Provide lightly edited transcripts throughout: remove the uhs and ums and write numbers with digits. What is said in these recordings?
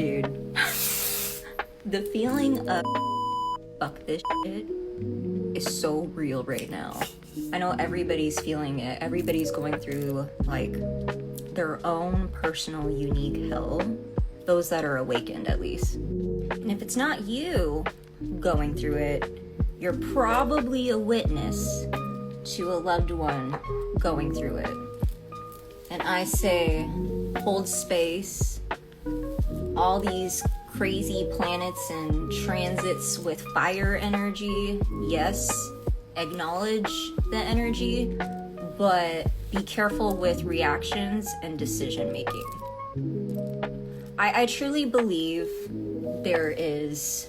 Dude, the feeling of fuck this shit is so real right now. I know everybody's feeling it. Everybody's going through like their own personal unique hell. Those that are awakened, at least. And if it's not you going through it, you're probably a witness to a loved one going through it. And I say, hold space. All these crazy planets and transits with fire energy, yes, acknowledge the energy, but be careful with reactions and decision making. I truly believe there's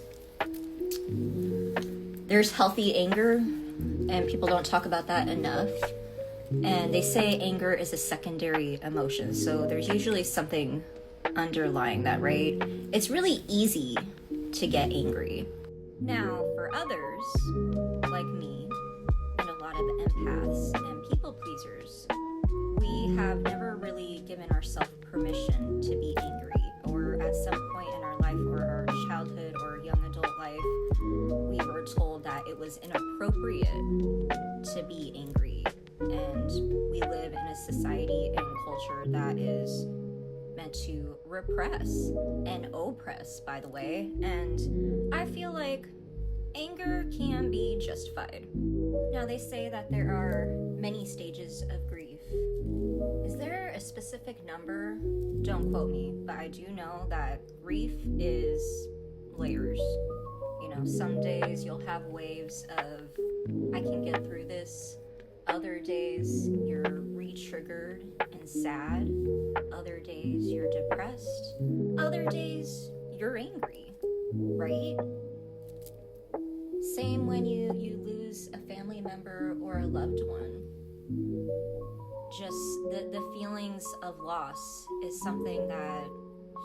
healthy anger, and people don't talk about that enough. And they say anger is a secondary emotion, so there's usually something underlying that, right? It's really easy to get angry. Now, for others, like me, and a lot of empaths and people pleasers, we have never really given ourselves permission to be angry, or at some point in our life, or our childhood or young adult life, we were told that it was inappropriate to be angry. And we live in a society and culture that is meant to repress and oppress, by the way. And I feel like anger can be justified. Now, they say that there are many stages of grief. Is there a specific number? Don't quote me, but I do know that grief is layers. You know, some days you'll have waves of, I can get through this. Other days you're re-triggered and sad. Other days you're depressed. Other days you're angry, right? Same when you lose a family member or a loved one. Just the feelings of loss is something that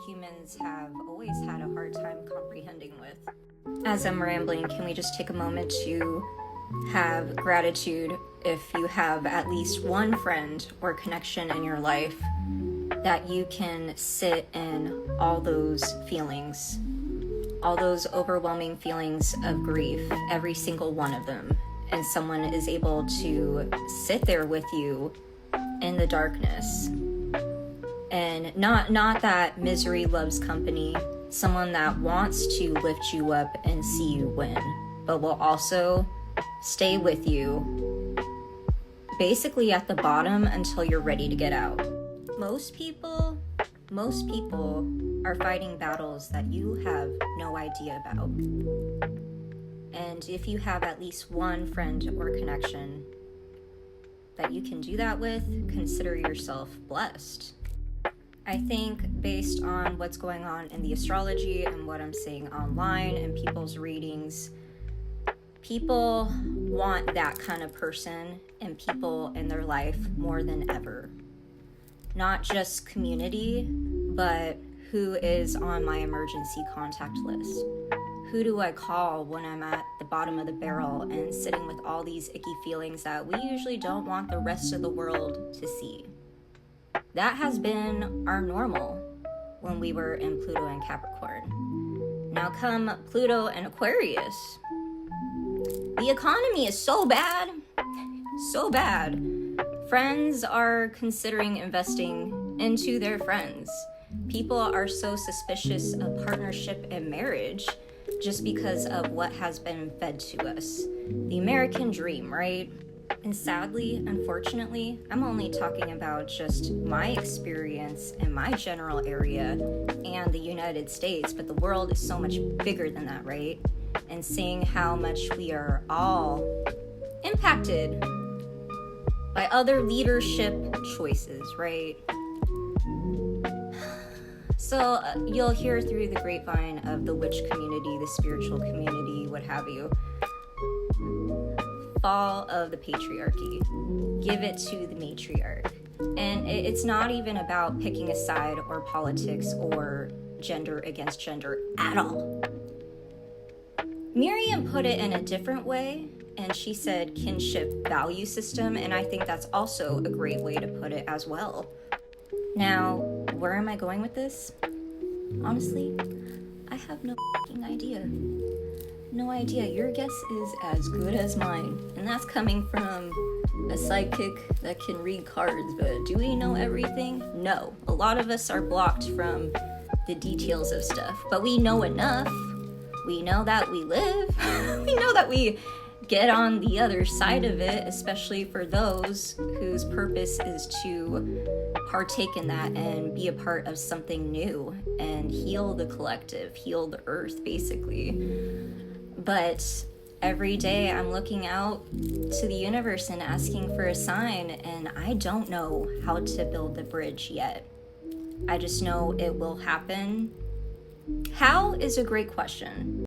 humans have always had a hard time comprehending with. As I'm rambling, can we just take a moment to have gratitude if you have at least one friend or connection in your life that you can sit in all those feelings, all those overwhelming feelings of grief, every single one of them, and someone is able to sit there with you in the darkness. And not that misery loves company, someone that wants to lift you up and see you win, but will also stay with you basically at the bottom until you're ready to get out. Most people are fighting battles that you have no idea about. And if you have at least one friend or connection that you can do that with, consider yourself blessed. I think based on what's going on in the astrology and what I'm seeing online and people's readings, people want that kind of person and people in their life more than ever. Not just community, but who is on my emergency contact list? Who do I call when I'm at the bottom of the barrel and sitting with all these icky feelings that we usually don't want the rest of the world to see? That has been our normal when we were in Pluto and Capricorn. Now come Pluto and Aquarius. The economy is so bad. Friends are considering investing into their friends. People are so suspicious of partnership and marriage just because of what has been fed to us. The American dream, right? And sadly, unfortunately, I'm only talking about just my experience in my general area and the United States, but the world is so much bigger than that, right? And seeing how much we are all impacted by other leadership choices, right? So you'll hear through the grapevine of the witch community, the spiritual community, what have you. Fall of the patriarchy. Give it to the matriarch. And it's not even about picking a side or politics or gender against gender at all. Miriam put it in a different way, and she said kinship value system, and I think that's also a great way to put it as well. Now, where am I going with this? Honestly, I have no fucking idea. No idea. Your guess is as good as mine. And that's coming from a psychic that can read cards, but do we know everything? No. A lot of us are blocked from the details of stuff, but we know enough. We know that we live. We know that we get on the other side of it, especially for those whose purpose is to partake in that and be a part of something new and heal the collective, heal the earth, basically. But every day I'm looking out to the universe and asking for a sign, and I don't know how to build the bridge yet. I just know it will happen. How is a great question.